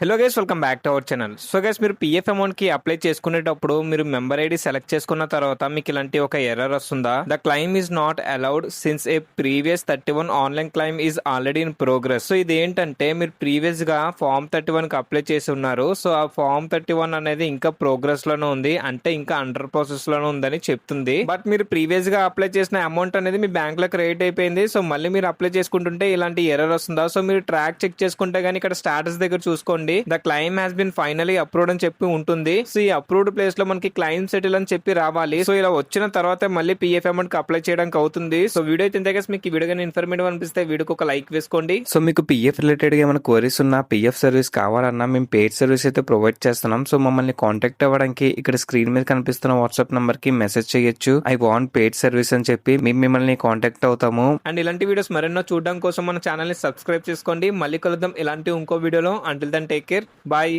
Hello guys, welcome back to our channel. So guys, మీరు PF amount కి apply చేసుకునేటప్పుడు మీరు మెంబర్ ఐడి సెలెక్ట్ చేసుకున్న తర్వాత మీకు ఇలాంటి ఒక ఎర్రర్ వస్తుందా? The claim is not allowed since A previous 31 online claim is already in progress. So ఇది ఏంటంటే మీరు ప్రీవియస్ గా ఫామ్ 31 కి అప్లై చేసి ఉన్నారు. సో ఆ ఫామ్ 31 అనేది ఇంకా ప్రోగ్రెస్ లోనే ఉంది, అంటే ఇంకా అండర్ ప్రాసెస్ లోనే ఉందని చెప్తుంది. బట్ మీరు ప్రీవియస్ గా అప్లై చేసిన అమౌంట్ అనేది మీ బ్యాంక్ లో క్రెడిట్ అయిపోయింది. సో మళ్ళీ మీరు అప్లై చేసుకుంటుంటే ఇలాంటి ఎర్రర్ వస్తుందా? సో మీరు ట్రాక్ చెక్ చేసుకుంటే గానీ ఇక్కడ స్టాటస్ దగ్గర చూసుకోండి, the claim has been finally approved అని చెప్పి ఉంటుంది. సో ఈ అప్రూవ్డ్ ప్లేస్ లో మనకి క్లైమ్ సెటిల్ అని చెప్పి రావాలి. సో ఇలా వచ్చిన తర్వాత మళ్ళీ పీఎఫ్ అమౌంట్ కి అప్లై చేయడానికి అవుతుంది. సో వీడియో అయితే ఇంతగా మీకు ఈ వీడియో కానీ ఇన్ఫర్మేటివ్ అనిపిస్తే వీడియోకి ఒక లైక్ వేసుకోండి. సో మీకు పీఎఫ్ రిలేటెడ్ గా ఏమైనా క్వరీస్ ఉన్నా, పీఎఫ్ సర్వీస్ కావాలన్నా మేము పెయిడ్ సర్వీస్ అయితే ప్రొవైడ్ చేస్తున్నాం. సో మమ్మల్ని కాంటాక్ట్ అవ్వడానికి ఇక్కడ స్క్రీన్ మీద కనిపిస్తున్న వాట్సాప్ నంబర్ కి మెసేజ్ చేయొచ్చు, ఐ వాంట్ పెయిడ్ సర్వీస్ అని చెప్పి మేము మిమ్మల్ని కాంటాక్ట్ అవుతాము. అండ్ ఇలాంటి వీడియోస్ మరెన్నో చూడడం కోసం మన ఛానల్ ని సబ్స్క్రైబ్ చేసుకోండి. మళ్ళీ కలుద్దాం ఇలాంటి ఇంకో వీడియోలో. Until then take care, bye.